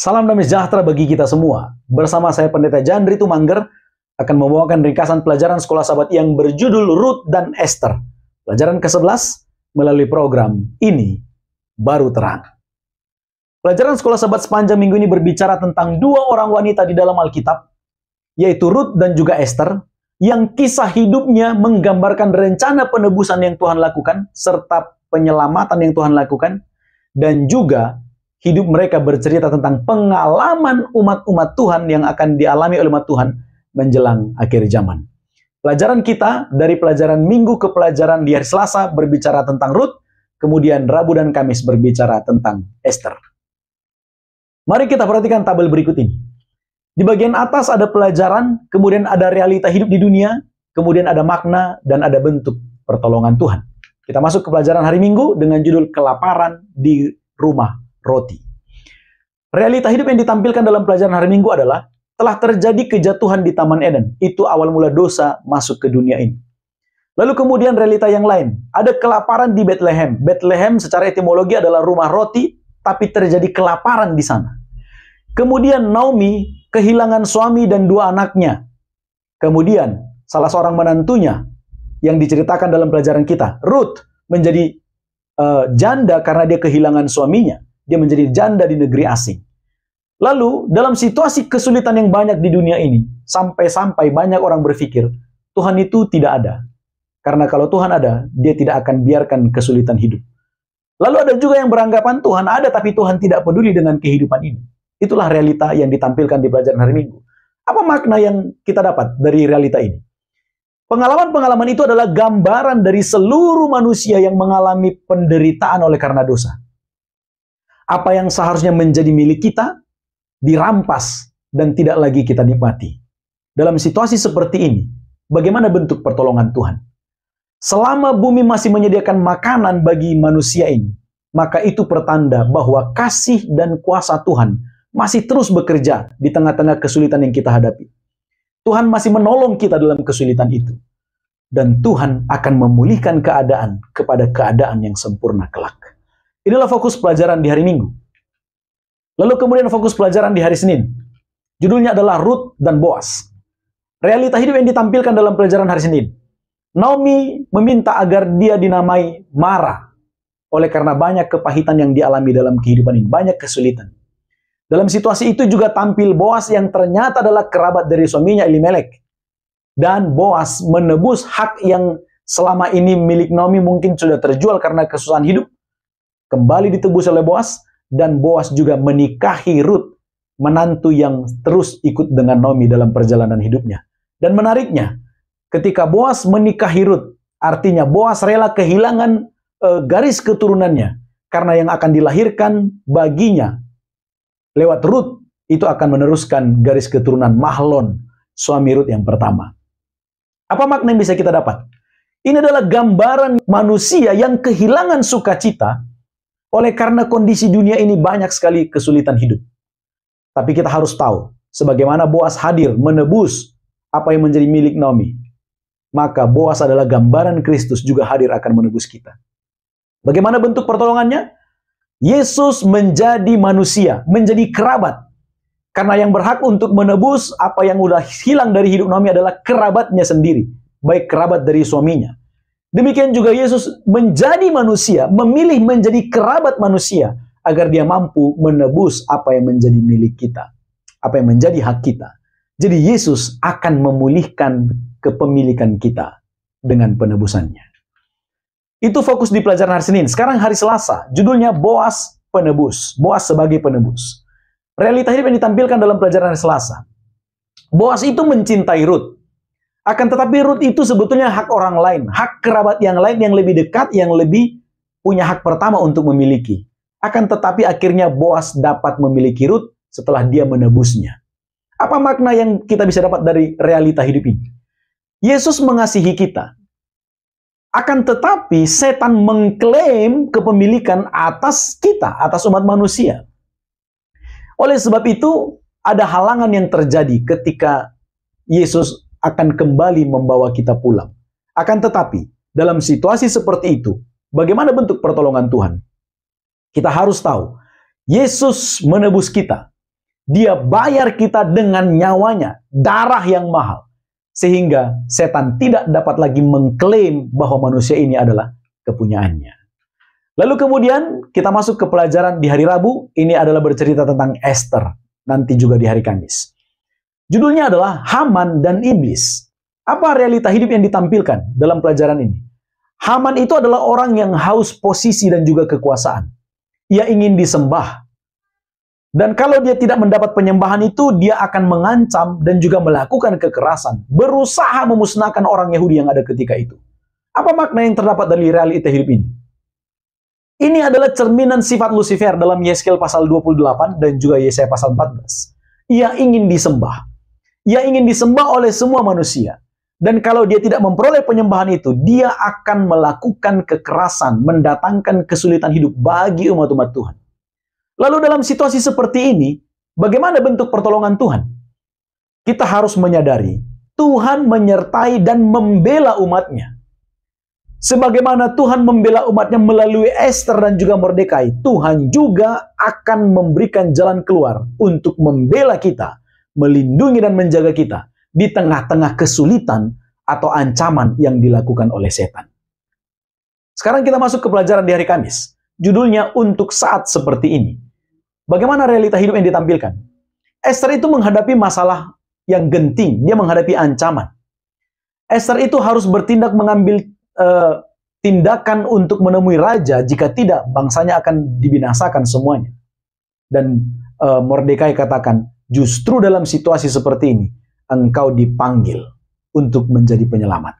Salam damai sejahtera bagi kita semua. Bersama saya Pendeta Jandri Tumangger akan membawakan ringkasan pelajaran Sekolah Sabat yang berjudul Rut dan Esther. Pelajaran ke-11 melalui program Ini Baru Terang. Pelajaran Sekolah Sabat sepanjang minggu ini berbicara tentang dua orang wanita di dalam Alkitab, yaitu Rut dan juga Esther, yang kisah hidupnya menggambarkan rencana penebusan yang Tuhan lakukan, serta penyelamatan yang Tuhan lakukan, dan juga hidup mereka bercerita tentang pengalaman umat-umat Tuhan yang akan dialami oleh umat Tuhan menjelang akhir zaman. Pelajaran kita dari pelajaran Minggu ke pelajaran di hari Selasa berbicara tentang Rut, kemudian Rabu dan Kamis berbicara tentang Esther. Mari kita perhatikan tabel berikut ini. Di bagian atas ada pelajaran, kemudian ada realita hidup di dunia, kemudian ada makna, dan ada bentuk pertolongan Tuhan. Kita masuk ke pelajaran hari Minggu dengan judul Kelaparan di Rumah Roti. Realita hidup yang ditampilkan dalam pelajaran hari Minggu adalah telah terjadi kejatuhan di Taman Eden. Itu awal mula dosa masuk ke dunia ini. Lalu kemudian realita yang lain, ada kelaparan di Bethlehem. Bethlehem secara etimologi adalah rumah roti, tapi terjadi kelaparan di sana. Kemudian Naomi kehilangan suami dan dua anaknya. Kemudian salah seorang menantunya yang diceritakan dalam pelajaran kita, Ruth, menjadi janda karena dia kehilangan suaminya. Dia menjadi janda di negeri asing. Lalu dalam situasi kesulitan yang banyak di dunia ini, sampai-sampai banyak orang berpikir Tuhan itu tidak ada. Karena kalau Tuhan ada, dia tidak akan biarkan kesulitan hidup. Lalu ada juga yang beranggapan Tuhan ada tapi Tuhan tidak peduli dengan kehidupan ini. Itulah realita yang ditampilkan di pelajaran hari Minggu. Apa makna yang kita dapat dari realita ini? Pengalaman-pengalaman itu adalah gambaran dari seluruh manusia yang mengalami penderitaan oleh karena dosa. Apa yang seharusnya menjadi milik kita, dirampas dan tidak lagi kita nikmati. Dalam situasi seperti ini, bagaimana bentuk pertolongan Tuhan? Selama bumi masih menyediakan makanan bagi manusia ini, maka itu pertanda bahwa kasih dan kuasa Tuhan masih terus bekerja di tengah-tengah kesulitan yang kita hadapi. Tuhan masih menolong kita dalam kesulitan itu. Dan Tuhan akan memulihkan keadaan kepada keadaan yang sempurna kelak. Inilah fokus pelajaran di hari Minggu. Lalu kemudian fokus pelajaran di hari Senin. Judulnya adalah Rut dan Boas. Realita hidup yang ditampilkan dalam pelajaran hari Senin. Naomi meminta agar dia dinamai Mara. Oleh karena banyak kepahitan yang dialami dalam kehidupan ini. Banyak kesulitan. Dalam situasi itu juga tampil Boas yang ternyata adalah kerabat dari suaminya Elimelek. Dan Boas menebus hak yang selama ini milik Naomi mungkin sudah terjual karena kesusahan hidup. Kembali ditebus oleh Boas. Dan Boas juga menikahi Rut, menantu yang terus ikut dengan Naomi dalam perjalanan hidupnya. Dan menariknya, ketika Boas menikahi Rut, artinya Boas rela kehilangan garis keturunannya. Karena yang akan dilahirkan baginya lewat Rut, itu akan meneruskan garis keturunan Mahlon, suami Rut yang pertama. Apa makna yang bisa kita dapat? Ini adalah gambaran manusia yang kehilangan sukacita oleh karena kondisi dunia ini banyak sekali kesulitan hidup. Tapi kita harus tahu, sebagaimana Boas hadir menebus apa yang menjadi milik Naomi, maka Boas adalah gambaran Kristus juga hadir akan menebus kita. Bagaimana bentuk pertolongannya? Yesus menjadi manusia, menjadi kerabat. Karena yang berhak untuk menebus apa yang sudah hilang dari hidup Naomi adalah kerabatnya sendiri, baik kerabat dari suaminya. Demikian juga Yesus menjadi manusia, memilih menjadi kerabat manusia, agar dia mampu menebus apa yang menjadi milik kita, apa yang menjadi hak kita. Jadi Yesus akan memulihkan kepemilikan kita dengan penebusannya. Itu fokus di pelajaran hari Senin. Sekarang hari Selasa, judulnya Boas penebus. Boas sebagai penebus. Realita hidup yang ditampilkan dalam pelajaran hari Selasa. Boas itu mencintai Rut. Akan tetapi Rut itu sebetulnya hak orang lain. Hak kerabat yang lain yang lebih dekat, yang lebih punya hak pertama untuk memiliki. Akan tetapi akhirnya Boas dapat memiliki Rut setelah dia menebusnya. Apa makna yang kita bisa dapat dari realita hidup ini? Yesus mengasihi kita. Akan tetapi setan mengklaim kepemilikan atas kita, atas umat manusia. Oleh sebab itu, ada halangan yang terjadi ketika Yesus akan kembali membawa kita pulang. Akan tetapi, dalam situasi seperti itu, bagaimana bentuk pertolongan Tuhan? Kita harus tahu, Yesus menebus kita. Dia bayar kita dengan nyawanya, darah yang mahal. Sehingga setan tidak dapat lagi mengklaim bahwa manusia ini adalah kepunyaannya. Lalu kemudian kita masuk ke pelajaran di hari Rabu. Ini adalah bercerita tentang Esther. Nanti juga di hari Kamis. Judulnya adalah Haman dan Iblis. Apa realita hidup yang ditampilkan dalam pelajaran ini? Haman itu adalah orang yang haus posisi dan juga kekuasaan. Ia ingin disembah. Dan kalau dia tidak mendapat penyembahan itu, dia akan mengancam dan juga melakukan kekerasan. Berusaha memusnahkan orang Yahudi yang ada ketika itu. Apa makna yang terdapat dari realita hidup ini? Ini adalah cerminan sifat Lucifer dalam Yeskel pasal 28 dan juga Yesaya pasal 14. Ia ingin disembah. Ia ingin disembah oleh semua manusia. Dan kalau dia tidak memperoleh penyembahan itu, dia akan melakukan kekerasan, mendatangkan kesulitan hidup bagi umat-umat Tuhan. Lalu dalam situasi seperti ini, bagaimana bentuk pertolongan Tuhan? Kita harus menyadari, Tuhan menyertai dan membela umatnya. Sebagaimana Tuhan membela umatnya melalui Esther dan juga Mordekai, Tuhan juga akan memberikan jalan keluar untuk membela kita, melindungi dan menjaga kita di tengah-tengah kesulitan atau ancaman yang dilakukan oleh setan. Sekarang kita masuk ke pelajaran di hari Kamis. Judulnya untuk saat seperti ini. Bagaimana realita hidup yang ditampilkan? Esther itu menghadapi masalah yang genting. Dia menghadapi ancaman. Esther itu harus bertindak mengambil tindakan untuk menemui raja. Jika tidak, bangsanya akan dibinasakan semuanya. Dan Mordekai katakan, justru dalam situasi seperti ini, engkau dipanggil untuk menjadi penyelamat.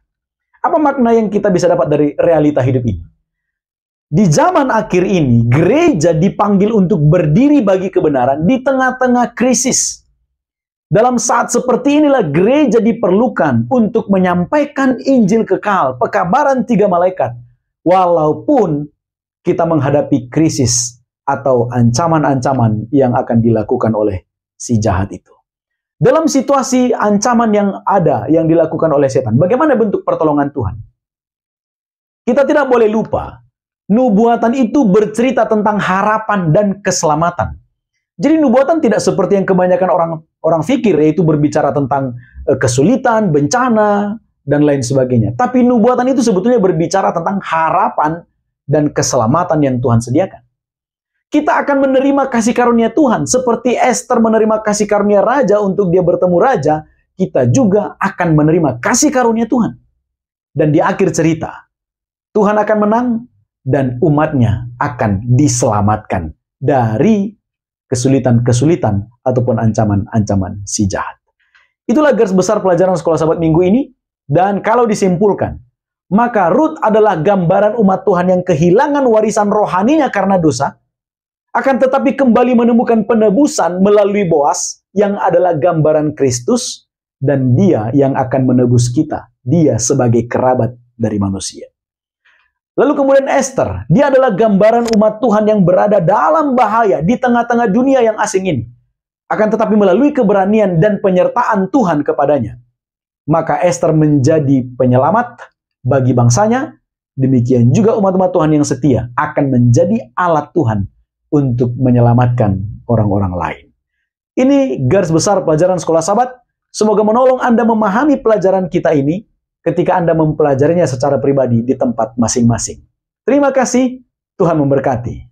Apa makna yang kita bisa dapat dari realita hidup ini? Di zaman akhir ini, gereja dipanggil untuk berdiri bagi kebenaran di tengah-tengah krisis. Dalam saat seperti inilah gereja diperlukan untuk menyampaikan Injil kekal, pekabaran 3 malaikat. Walaupun kita menghadapi krisis atau ancaman-ancaman yang akan dilakukan oleh si jahat itu. Dalam situasi ancaman yang ada, yang dilakukan oleh setan, bagaimana bentuk pertolongan Tuhan? Kita tidak boleh lupa, nubuatan itu bercerita tentang harapan dan keselamatan. Jadi nubuatan tidak seperti yang kebanyakan orang pikir, yaitu berbicara tentang kesulitan, bencana, dan lain sebagainya. Tapi nubuatan itu sebetulnya berbicara tentang harapan dan keselamatan yang Tuhan sediakan. Kita akan menerima kasih karunia Tuhan. Seperti Esther menerima kasih karunia raja untuk dia bertemu raja, kita juga akan menerima kasih karunia Tuhan. Dan di akhir cerita, Tuhan akan menang, dan umatnya akan diselamatkan dari kesulitan-kesulitan ataupun ancaman-ancaman si jahat. Itulah garis besar pelajaran Sekolah Sahabat minggu ini. Dan kalau disimpulkan, maka Rut adalah gambaran umat Tuhan yang kehilangan warisan rohaninya karena dosa, akan tetapi kembali menemukan penebusan melalui Boas yang adalah gambaran Kristus, dan dia yang akan menebus kita. Dia sebagai kerabat dari manusia. Lalu kemudian Esther, dia adalah gambaran umat Tuhan yang berada dalam bahaya di tengah-tengah dunia yang asing ini. Akan tetapi melalui keberanian dan penyertaan Tuhan kepadanya, maka Esther menjadi penyelamat bagi bangsanya. Demikian juga umat-umat Tuhan yang setia akan menjadi alat Tuhan untuk menyelamatkan orang-orang lain. Ini garis besar pelajaran Sekolah Sahabat. Semoga menolong Anda memahami pelajaran kita ini ketika Anda mempelajarinya secara pribadi di tempat masing-masing. Terima kasih, Tuhan memberkati.